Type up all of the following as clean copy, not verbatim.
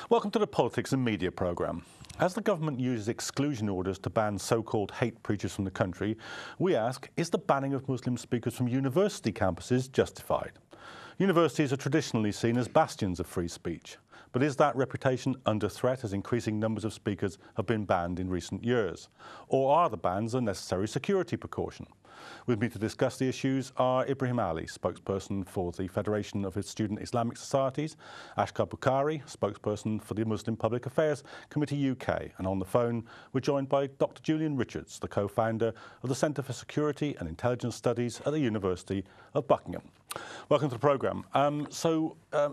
Welcome to the Politics and Media programme. As the government uses exclusion orders to ban so-called hate preachers from the country, we ask, is the banning of Muslim speakers from university campuses justified? Universities are traditionally seen as bastions of free speech, but is that reputation under threat as increasing numbers of speakers have been banned in recent years? Or are the bans a necessary security precaution? With me to discuss the issues are Ibrahim Ali, spokesperson for the Federation of Student Islamic Societies, Asghar Bukhari, spokesperson for the Muslim Public Affairs Committee UK, and on the phone we're joined by Dr. Julian Richards, the co-founder of the Centre for Security and Intelligence Studies at the University of Buckingham. Welcome to the programme.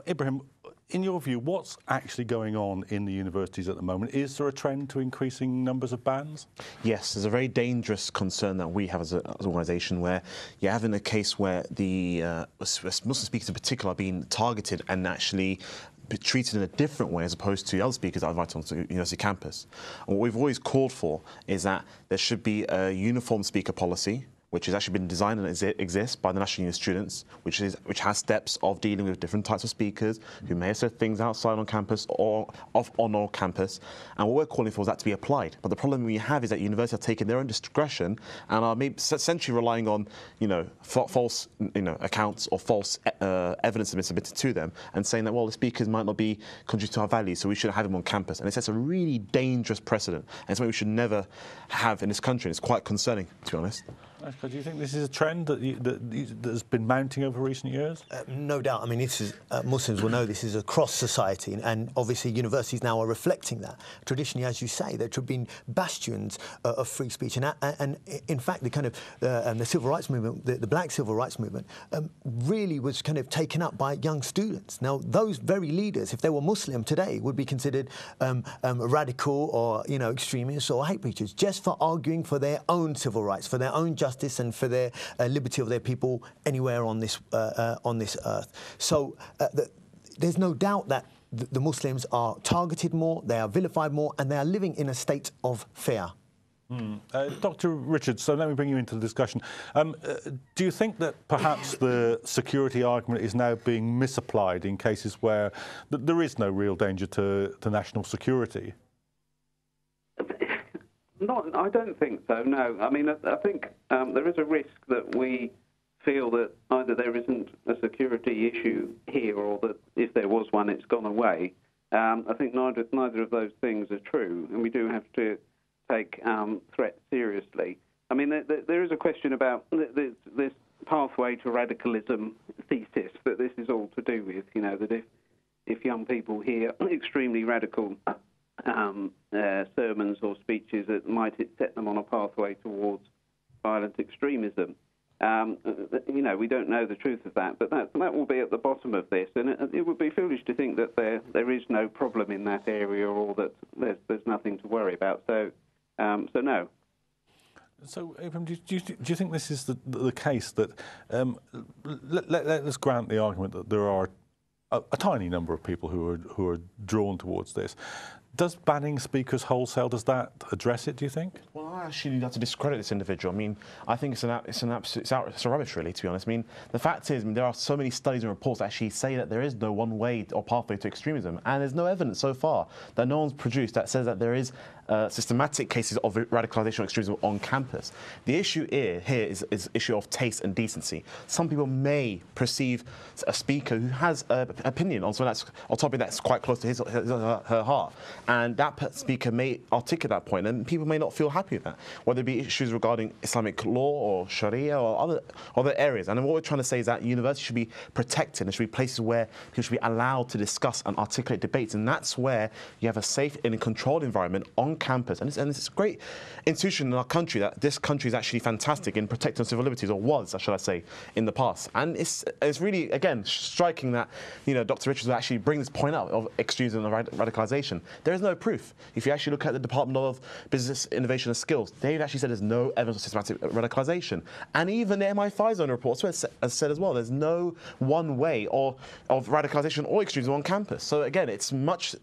Ibrahim, in your view, what's actually going on in the universities at the moment? Is there a trend to increasing numbers of bans? Yes, there's a very dangerous concern that we have as an organisation where you're having a case where the Muslim speakers in particular are being targeted and actually be treated in a different way as opposed to the other speakers that are invited onto the university campus. And what we've always called for is that there should be a uniform speaker policy, which has actually been designed and exists by the National Union of Students, which has steps of dealing with different types of speakers who may have said things outside on campus or on campus. And what we're calling for is that to be applied. But the problem we have is that universities are taking their own discretion and are maybe essentially relying on, false, accounts or false evidence that has been submitted to them and saying that, well, the speakers might not be conducive to our values, so we shouldn't have them on campus. And it sets a really dangerous precedent, and something we should never have in this country. And it's quite concerning, to be honest. Do you think this is a trend that has been mounting over recent years? No doubt. I mean, this is, Muslims will know this is across society, and obviously universities now are reflecting that. Traditionally, as you say, there have been bastions of free speech, and in fact, the kind of the civil rights movement, the black civil rights movement, really was kind of taken up by young students. Now, those very leaders, if they were Muslim today, would be considered radical or extremists or hate preachers, just for arguing for their own civil rights, for their own justice, and for their liberty of their people anywhere on this earth. So there's no doubt that the Muslims are targeted more, they are vilified more, and they are living in a state of fear. Dr. Richards, so let me bring you into the discussion. Do you think that perhaps the security argument is now being misapplied in cases where there is no real danger to national security? I don't think so, no. I mean, I think there is a risk that we feel that either there isn't a security issue here or that if there was one, it's gone away. I think neither of those things are true, and we do have to take threats seriously. I mean, there is a question about this pathway to radicalism thesis that this is all to do with, that if young people hear extremely radical sermons or speeches, that might set them on a pathway towards violent extremism. We don't know the truth of that, but that will be at the bottom of this, and it would be foolish to think that there is no problem in that area or that there's nothing to worry about. So no. So, Ibrahim, do you think this is the case that let's grant the argument that there are a tiny number of people who are drawn towards this? Does banning speakers wholesale, does that address it, do you think? Well, I actually need to discredit this individual. I mean, I think it's a rubbish, really, to be honest. I mean, the fact is, there are so many studies and reports that actually say that there is no one way or pathway to extremism, and there's no evidence so far that no one's produced that says that there is systematic cases of radicalisation or extremism on campus. The issue here is issue of taste and decency. Some people may perceive a speaker who has an opinion on something that's on topic that's quite close to his or her heart, and that speaker may articulate that point, and people may not feel happy with that, whether it be issues regarding Islamic law or Sharia or other areas. And what we're trying to say is that universities should be protected. There should be places where people should be allowed to discuss and articulate debates, and that's where you have a safe and controlled environment on campus. And it's a great institution in our country, that this country is actually fantastic in protecting civil liberties, or was, should I say, in the past. And it's really, again, striking that Dr. Richards will actually bring this point out of extremism and radicalisation. There is no proof. If you actually look at the Department of Business, Innovation and Skills, they've actually said there's no evidence of systematic radicalisation. And even the MI5 zone report has said as well, there's no one way of radicalisation or extremism on campus. So again, it's much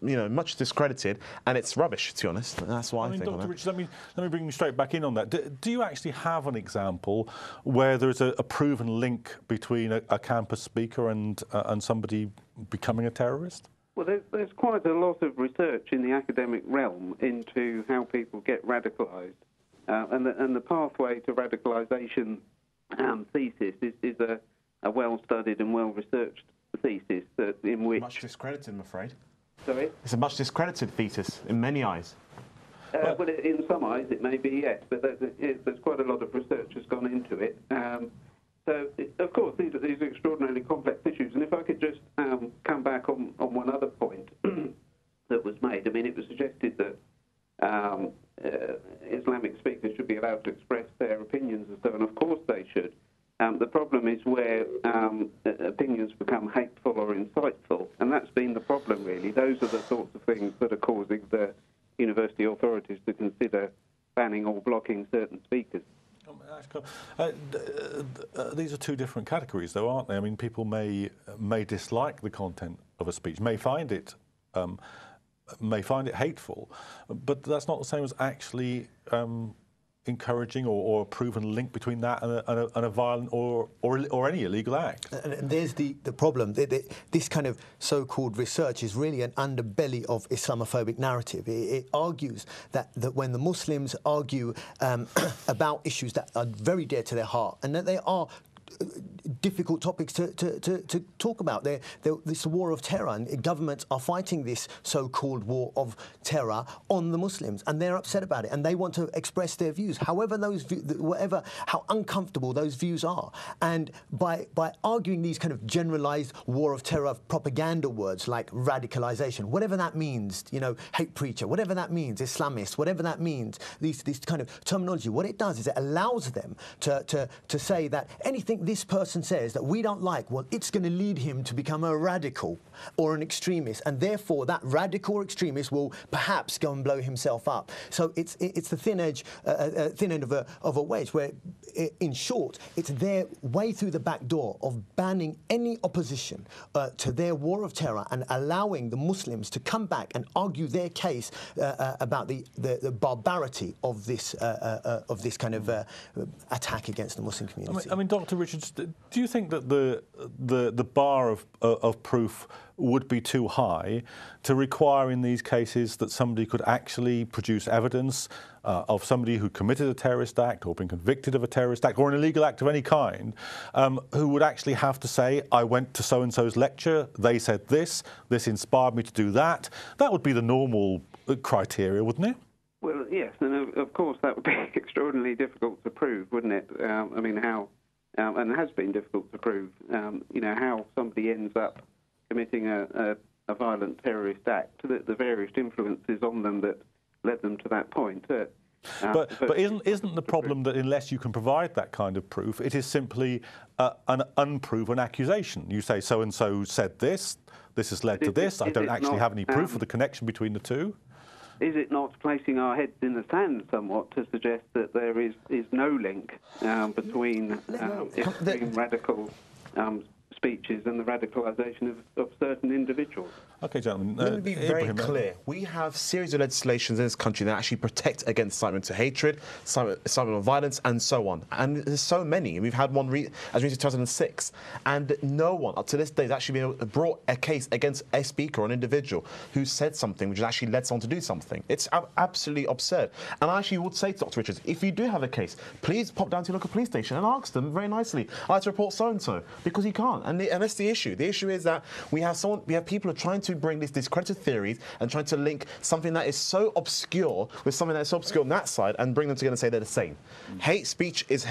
discredited, and it's rubbish, to be honest. That's what I think. Dr. Richards, let me bring you straight back in on that. Do you actually have an example where there's a proven link between a campus speaker and somebody becoming a terrorist? Well, there's quite a lot of research in the academic realm into how people get radicalised, and the pathway to radicalisation thesis is a well-studied and well-researched thesis in which... Much discredited, I'm afraid. Sorry? It's a much discredited thesis in many eyes. Well, in some eyes it may be, yes, but there's quite a lot of research has gone into it. So, of course, these are extraordinarily complex issues. And if I could just come back on one other point that was made. I mean, it was suggested that Islamic speakers should be allowed to express their opinions and so on. Of course they should. The problem is where opinions become hateful or insightful, and that's been the problem, really. Those are the sorts of things that are causing the university authorities to consider banning or blocking certain speakers. These are two different categories, though, aren't they? I mean, people may dislike the content of a speech, may find it hateful, but that's not the same as actually encouraging or a proven link between that and a violent or any illegal act. And there's the problem. This kind of so-called research is really an underbelly of Islamophobic narrative. It argues that when the Muslims argue about issues that are very dear to their heart, and that they are difficult topics to talk about. This war of terror, and governments are fighting this so-called war of terror on the Muslims, and they're upset about it, and they want to express their views, however how uncomfortable those views are. And by arguing these kind of generalized war of terror propaganda words like radicalization, whatever that means, hate preacher, whatever that means, Islamist, whatever that means, these kind of terminology, what it does is it allows them to say that anything this person says that we don't like, well, it's going to lead him to become a radical or an extremist, and therefore that radical or extremist will perhaps go and blow himself up. So it's the thin end of a wedge where, in short, it's their way through the back door of banning any opposition to their war of terror and allowing the Muslims to come back and argue their case about the barbarity of this kind of attack against the Muslim community. I mean, Dr. Richards, do you think that the bar of proof would be too high to require in these cases that somebody could actually produce evidence of somebody who committed a terrorist act or been convicted of a terrorist act or an illegal act of any kind, who would actually have to say, I went to so-and-so's lecture, they said this inspired me to do that? That would be the normal criteria, wouldn't it? Well, yes, and of course that would be extraordinarily difficult to prove, wouldn't it? I mean, how... and it has been difficult to prove, how somebody ends up committing a violent terrorist act, the various influences on them that led them to that point. But isn't the problem that unless you can provide that kind of proof, it is simply an unproven accusation? You say so-and-so said this has led to this, I don't actually have any proof of the connection between the two? Is it not placing our heads in the sand somewhat to suggest that there is no link between extreme radical speeches and the radicalisation of certain individuals? OK, gentlemen. Let me be very clear. We have a series of legislations in this country that actually protect against incitement to hatred, incitement of violence, and so on. And there's so many. We've had one as recently as 2006. And no one, up to this day, has actually brought a case against a speaker or an individual who said something which has actually led someone to do something. It's absolutely absurd. And I actually would say to Dr. Richards, if you do have a case, please pop down to your local police station and ask them very nicely, I'd like to report so-and-so, because you can't. And that's the issue. The issue is that we have people who are trying to bring these discredited theories and trying to link something that is so obscure with something that's so obscure on that side and bring them together and say they're the same. Hate speech is,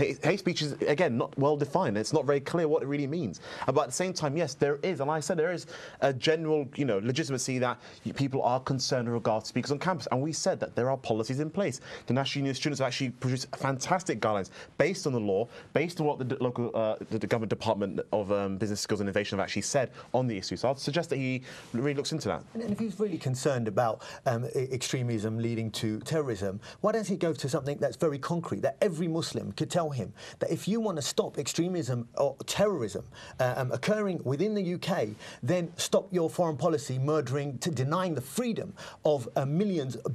again, not well defined. It's not very clear what it really means. But at the same time, yes, there is, and like I said, there is a general, legitimacy that people are concerned with regard to speakers on campus. And we said that there are policies in place. The National Union of Students have actually produced fantastic guidelines based on the law, based on what the local, the government Department of Business Skills and Innovation have actually said on the issue. So I'd suggest that he really looks into that. And if he's really concerned about extremism leading to terrorism, why doesn't he go to something that's very concrete, that every Muslim could tell him that if you want to stop extremism or terrorism occurring within the UK, then stop your foreign policy murdering, denying the freedom of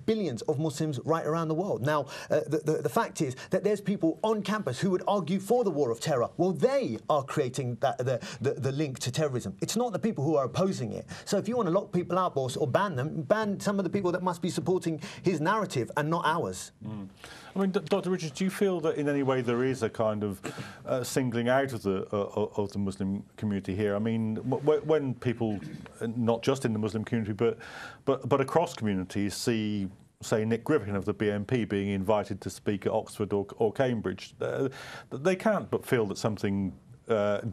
billions of Muslims right around the world. Now, the fact is that there's people on campus who would argue for the war of terror. Well, they are creating the link to terrorism. It's not the people who are opposing it. So if you want want to lock people up or ban them, ban some of the people that must be supporting his narrative and not ours. I mean, Dr. Richards, do you feel that in any way there is a kind of singling out of the Muslim community here? I mean, when people, not just in the Muslim community, but across communities, see, say, Nick Griffin of the BNP being invited to speak at Oxford or Cambridge, they can't but feel that something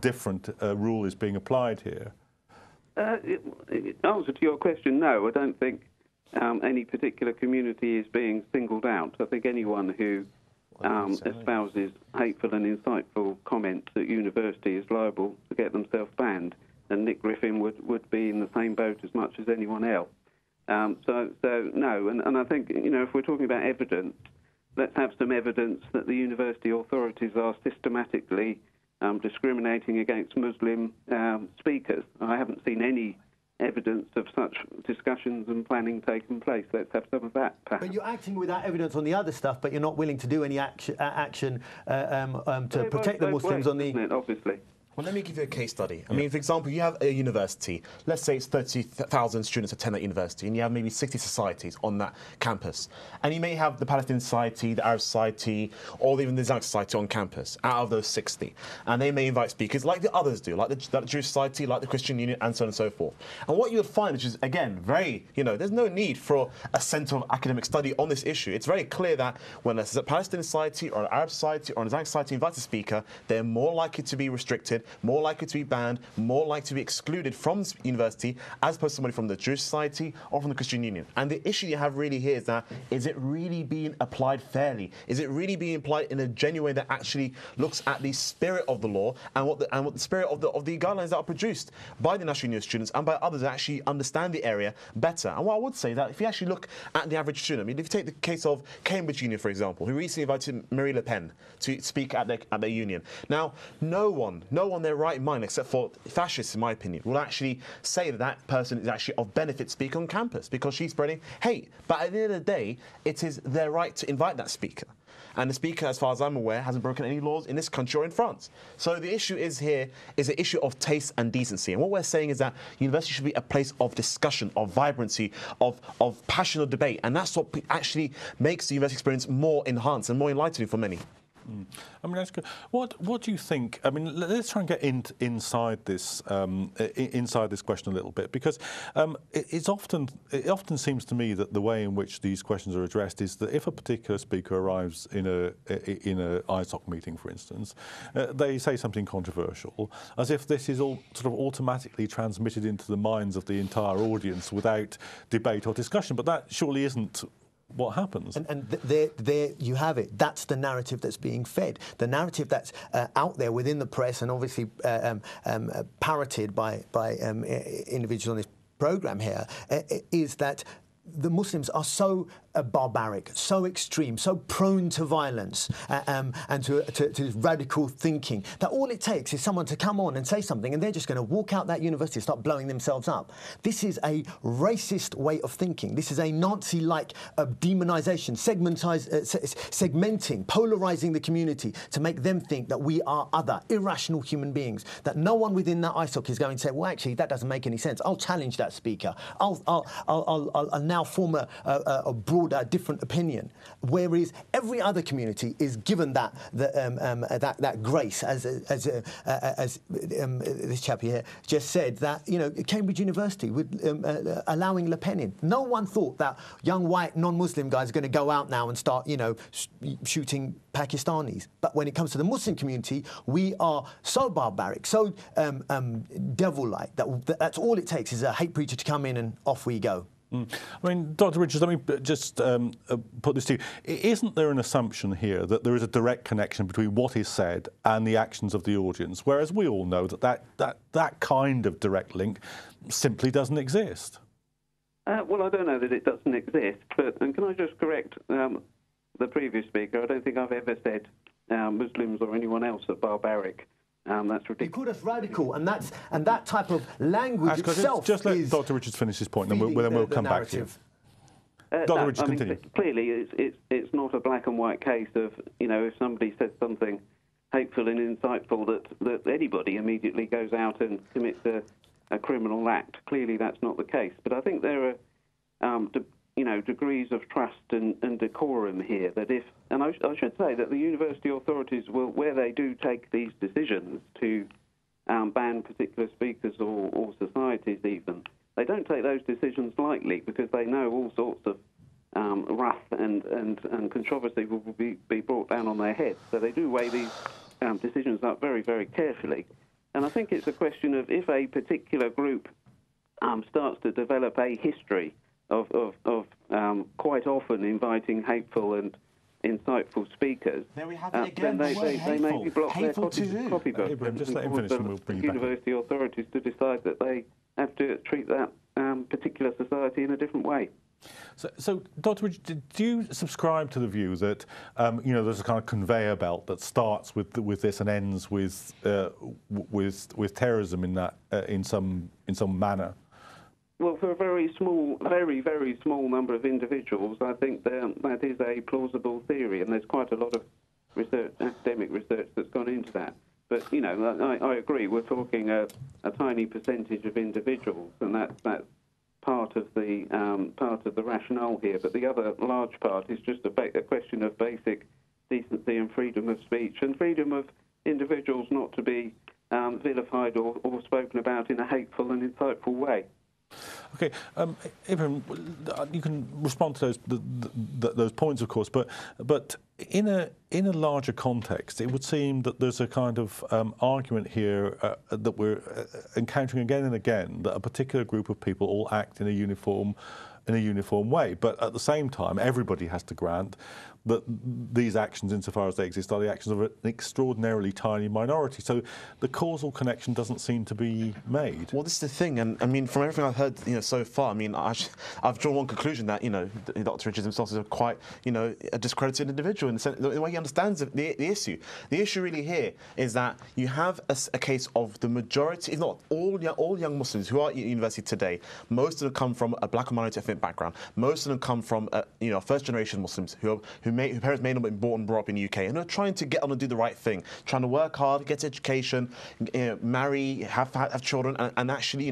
different rule is being applied here. Answer to your question, no. I don't think any particular community is being singled out. I think anyone who espouses hateful and insightful comments at university is liable to get themselves banned, and Nick Griffin would be in the same boat as much as anyone else. So no, and I think, if we're talking about evidence, let's have some evidence that the university authorities are systematically discriminating against Muslim speakers. I haven't seen any evidence of such discussions and planning taking place. Let's have some of that, perhaps. But you're acting without evidence on the other stuff, but you're not willing to do any action to protect the Muslims on the... Isn't it, obviously. Well, let me give you a case study. I mean, for example, you have a university. Let's say it's 30,000 students attend that university, and you have maybe 60 societies on that campus. And you may have the Palestinian Society, the Arab Society, or even the Islamic Society on campus, out of those 60. And they may invite speakers like the others do, like the Jewish Society, like the Christian Union, and so on and so forth. And what you'll find, which is, again, very, there's no need for a centre of academic study on this issue. It's very clear that when a Palestinian Society or an Arab Society or an Islamic Society invites a speaker, they're more likely to be restricted, more likely to be banned, more likely to be excluded from university as opposed to somebody from the Jewish Society or from the Christian Union. And the issue you have really here is that, is it really being applied fairly? Is it really being applied in a genuine way that actually looks at the spirit of the law and what the spirit of the guidelines that are produced by the National Union students and by others that actually understand the area better? And what I would say that if you actually look at the average student, I mean, if you take the case of Cambridge Union, for example, who recently invited Marie Le Pen to speak at their union. Now, no one in their right mind, except for fascists, in my opinion, will actually say that that person is actually of benefit speaking on campus because she's spreading hate. But at the end of the day, it is their right to invite that speaker. And the speaker, as far as I'm aware, hasn't broken any laws in this country or in France. So the issue is an issue of taste and decency. And what we're saying is that university should be a place of discussion, of vibrancy, of passionate debate. And that's what actually makes the university experience more enhanced and more enlightening for many. I mean, that's good. What do you think? I mean, let's try and get inside this question a little bit, because it often seems to me that the way in which these questions are addressed is that if a particular speaker arrives in a ISOC meeting, for instance, they say something controversial, as if this is all sort of automatically transmitted into the minds of the entire audience without debate or discussion. But that surely isn't what happens. And there you have it. That's the narrative that's being fed. The narrative that's out there within the press and obviously parroted by individuals on this programme here is that the Muslims are so barbaric, so extreme, so prone to violence and to radical thinking that all it takes is someone to come on and say something and they're just going to walk out that university and start blowing themselves up. This is a racist way of thinking. This is a Nazi-like demonisation, segmenting, polarising the community to make them think that we are other, irrational human beings, that no one within that ISOC is going to say, well, actually, that doesn't make any sense. I'll challenge that speaker. I'll now form a broader, different opinion. Whereas every other community is given that grace, as this chap here just said, that Cambridge University with allowing Le Pen in. No one thought that young white non-Muslim guys are going to go out now and start shooting Pakistanis. But when it comes to the Muslim community, we are so barbaric, so devil-like that's all it takes is a hate preacher to come in and off we go. I mean, Dr. Richards, let me just put this to you. Isn't there an assumption here that there is a direct connection between what is said and the actions of the audience, whereas we all know that kind of direct link simply doesn't exist? Well, I don't know that it doesn't exist, but and can I just correct the previous speaker? I don't think I've ever said Muslims or anyone else are barbaric. That's ridiculous. You called us radical, and that type of language itself just let Dr. Richards finish his point, and then we'll come back to you. Dr. Richards, continue. Clearly, it's not a black and white case of if somebody says something hateful and insightful that anybody immediately goes out and commits a a criminal act. Clearly, that's not the case. But I think there are, degrees of trust and decorum here. That if, and I should say that the university authorities will, where they do take these decisions to ban particular speakers or societies even, they don't take those decisions lightly, because they know all sorts of wrath and controversy will be brought down on their heads. So they do weigh these decisions up very, very carefully. And I think it's a question of, if a particular group starts to develop a history of quite often inviting hateful and insightful speakers, then we have it again. Then they maybe block their copybooks. Ibrahim, just let him finish and we'll bring you back. University authorities to decide that they have to treat that particular society in a different way. So, Dr. Richard, do you subscribe to the view that there's a kind of conveyor belt that starts with this and ends with terrorism in some manner? Well, for a very, very small number of individuals, I think that is a plausible theory, and there's quite a lot of research, academic research, that's gone into that. But I agree. We're talking a tiny percentage of individuals, and that's part of the rationale here. But the other large part is just a question of basic decency and freedom of speech, and freedom of individuals not to be vilified or spoken about in a hateful and insightful way. Okay, Ibrahim, you can respond to those points, of course, but in a larger context, it would seem that there's a kind of argument here that we're encountering again and again, that a particular group of people all act in a uniform way, but at the same time, everybody has to grant that these actions, insofar as they exist, are the actions of an extraordinarily tiny minority. So the causal connection doesn't seem to be made. Well, this is the thing, and I mean, from everything I've heard, so far, I mean, I've drawn one conclusion that Dr. Richards himself is a quite, a discredited individual in the way he understands the issue. The issue really here is that you have a case of the majority, if not all young Muslims who are at university today. Most of them come from a black or minority ethnic background. Most of them come from first-generation Muslims whose parents may not have been born and brought up in the UK, and are trying to get on and do the right thing, trying to work hard, get education, marry, have children, and actually,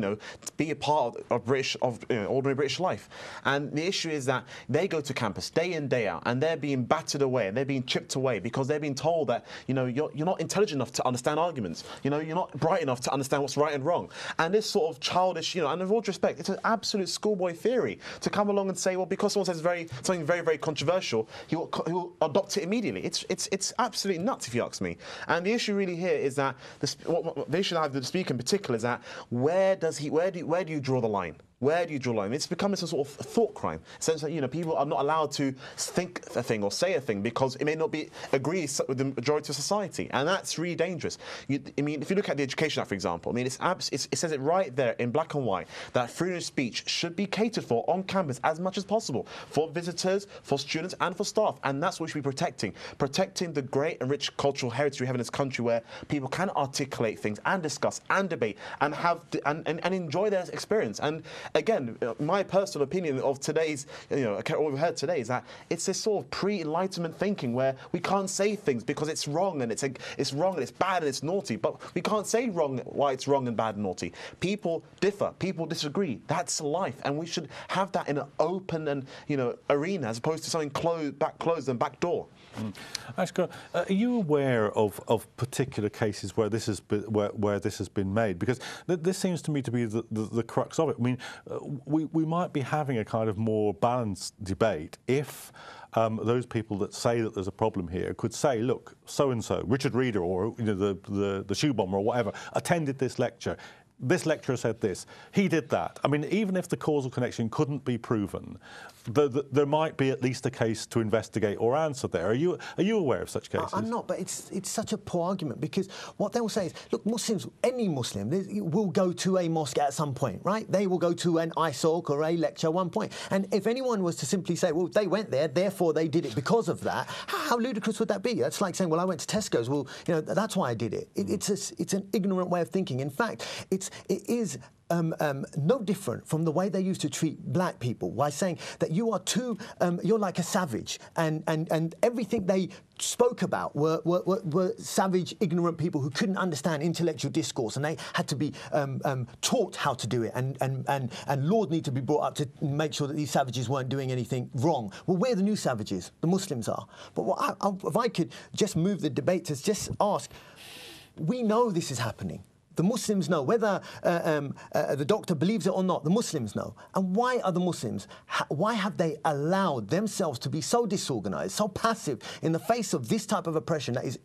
be a part of ordinary British life. And the issue is that they go to campus day in, day out, and they're being battered away, and they're being chipped away because they're being told that you're not intelligent enough to understand arguments. You're not bright enough to understand what's right and wrong. And this sort of childish, and with all due respect, it's an absolute schoolboy theory to come along and say, well, because someone says something very, very controversial, he'll adopt it immediately. It's absolutely nuts, if you ask me. And the issue really here is that the issue I have with the speaker in particular is that where do you draw the line? Where do you draw the line? It's become some sort of thought crime. Since people are not allowed to think a thing or say a thing because it may not agree with the majority of society, and that's really dangerous. If you look at the Education Act, for example, it says it right there in black and white that freedom of speech should be catered for on campus as much as possible for visitors, for students, and for staff, and that's what we should be protecting the great and rich cultural heritage we have in this country, where people can articulate things and discuss and debate and have and enjoy their experience. And again, my personal opinion of today's, what we've heard today is that it's this sort of pre-Enlightenment thinking where we can't say things because it's wrong and it's wrong and it's bad and it's naughty, but we can't say why it's wrong and bad and naughty. People differ, people disagree. That's life, and we should have that in an open and arena as opposed to something closed and back door. Asghar, are you aware of particular cases where this has been made? Because this seems to me to be the crux of it. I mean, we might be having a kind of more balanced debate if those people that say that there's a problem here could say, look, so and so, Richard Reeder or the shoe bomber or whatever, attended this lecture. This lecturer said this, he did that. I mean, even if the causal connection couldn't be proven, there might be at least a case to investigate or answer there. Are you aware of such cases? I'm not, but it's such a poor argument, because what they will say is, look, Muslims, any Muslim will go to a mosque at some point, right? They will go to an ISOC or a lecture at one point. And if anyone was to simply say, well, they went there, therefore they did it because of that, how ludicrous would that be? That's like saying, well, I went to Tesco's, well, that's why I did it. It's an ignorant way of thinking. In fact, it is no different from the way they used to treat black people, by saying that you are too, you're like a savage, and everything they spoke about were savage, ignorant people who couldn't understand intellectual discourse, and they had to be taught how to do it, and laws need to be brought up to make sure that these savages weren't doing anything wrong. Well, we're the new savages, the Muslims are. But if I could just move the debate to just ask, we know this is happening. The Muslims know, whether the doctor believes it or not, the Muslims know. And why are the Muslims, why have they allowed themselves to be so disorganized, so passive in the face of this type of oppression that is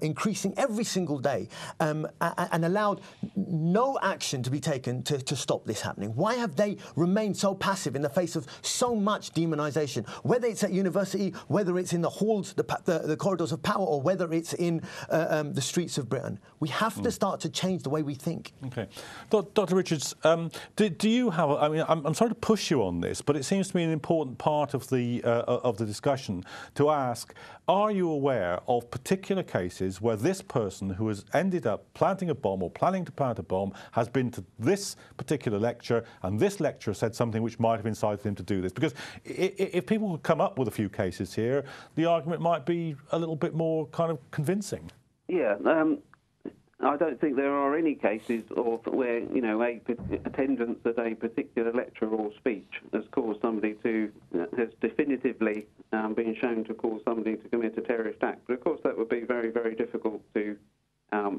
increasing every single day, and allowed no action to be taken to stop this happening? Why have they remained so passive in the face of so much demonization, whether it's at university, whether it's in the halls, the corridors of power, or whether it's in the streets of Britain? We have to start to change the way we think. Okay. Dr. Richards, do you have, I mean, I'm sorry to push you on this, but it seems to me an important part of the discussion to ask, are you aware of particular cases where this person who has ended up planting a bomb or planning to plant a bomb has been to this particular lecture, and this lecturer said something which might have incited him to do this? Because if people could come up with a few cases here, the argument might be a little bit more kind of convincing. Yeah, I don't think there are any cases where, you know, attendance at a particular lecture or speech has caused somebody to, has definitively been shown to cause somebody to commit a terrorist act. But of course that would be very, very difficult to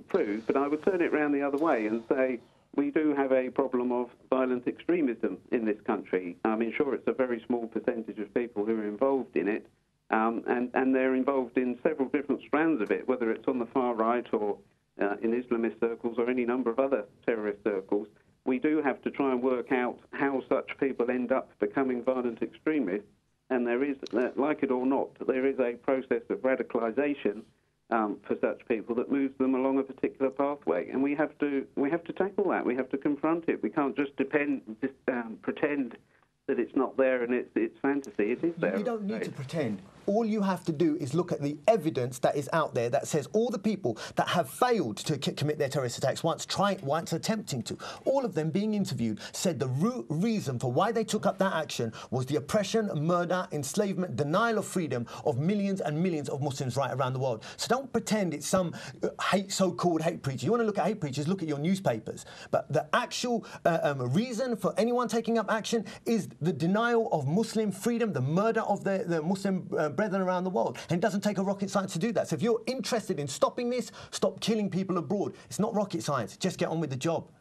prove. But I would turn it round the other way and say we do have a problem of violent extremism in this country. I mean, sure, it's a very small percentage of people who are involved in it, and they're involved in several different strands of it, whether it's on the far right or in Islamist circles or any number of other terrorist circles. We do have to try and work out how such people end up becoming violent extremists, and there is, like it or not, there is a process of radicalisation for such people that moves them along a particular pathway, and we have to tackle that. We have to confront it. We can't just pretend that it's not there and it's fantasy. It is there. You don't need to pretend. All you have to do is look at the evidence that is out there that says all the people that have failed to commit their terrorist attacks, once attempting to, all of them being interviewed, said the root reason for why they took up that action was the oppression, murder, enslavement, denial of freedom of millions and millions of Muslims right around the world. So don't pretend it's some so-called hate preacher. You want to look at hate preachers, look at your newspapers. But the actual reason for anyone taking up action is the denial of Muslim freedom, the murder of the Muslim brethren around the world. And it doesn't take a rocket science to do that. So if you're interested in stopping this, stop killing people abroad. It's not rocket science. Just get on with the job.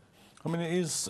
I mean, it is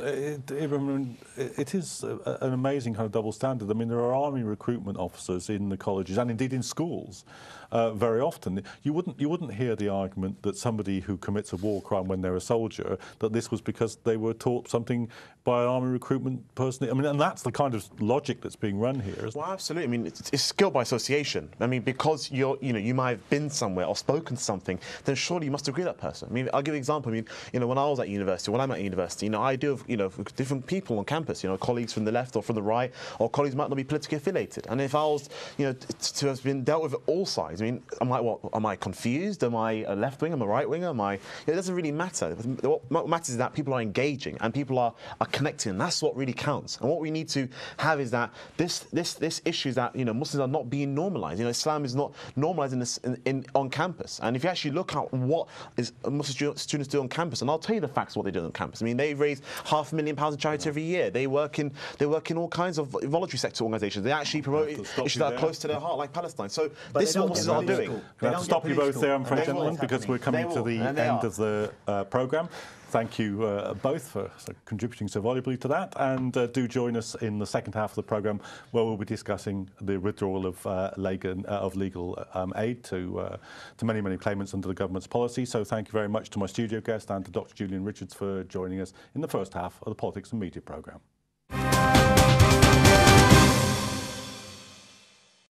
an amazing kind of double standard. I mean, there are army recruitment officers in the colleges and indeed in schools very often. You wouldn't hear the argument that somebody who commits a war crime when they're a soldier, that this was because they were taught something by an army recruitment person. I mean, and that's the kind of logic that's being run here, isn't it? Well, absolutely. I mean, it's skill by association. I mean, because you might have been somewhere or spoken something, then surely you must agree with that person. I mean, I'll give you an example. I mean, when I was at university, when I'm at university, I do have, different people on campus, colleagues from the left or from the right, or colleagues might not be politically affiliated. And if I was, to have been dealt with at all sides, I mean, am I confused? Am I a left winger? Am I a right winger? It doesn't really matter. What matters is that people are engaging and people are connecting, and that's what really counts. And what we need to have is that this issue is that Muslims are not being normalised. Islam is not normalised on campus. And if you actually look at what Muslim students do on campus, and I'll tell you the facts of what they do on campus. I mean, they raise £500,000 in charity every year. They work in all kinds of voluntary sector organisations. They actually promote issues that are close to their heart, like Palestine. So this is what Muslims are doing. I have to stop you both there, I'm afraid, gentlemen, because we're coming to the end of the programme. Thank you both for contributing so volubly to that, and do join us in the second half of the programme, where we'll be discussing the withdrawal of legal aid to many, many claimants under the government's policy. So thank you very much to my studio guest and to Dr. Julian Richards for joining us in the first half of the Politics and Media programme.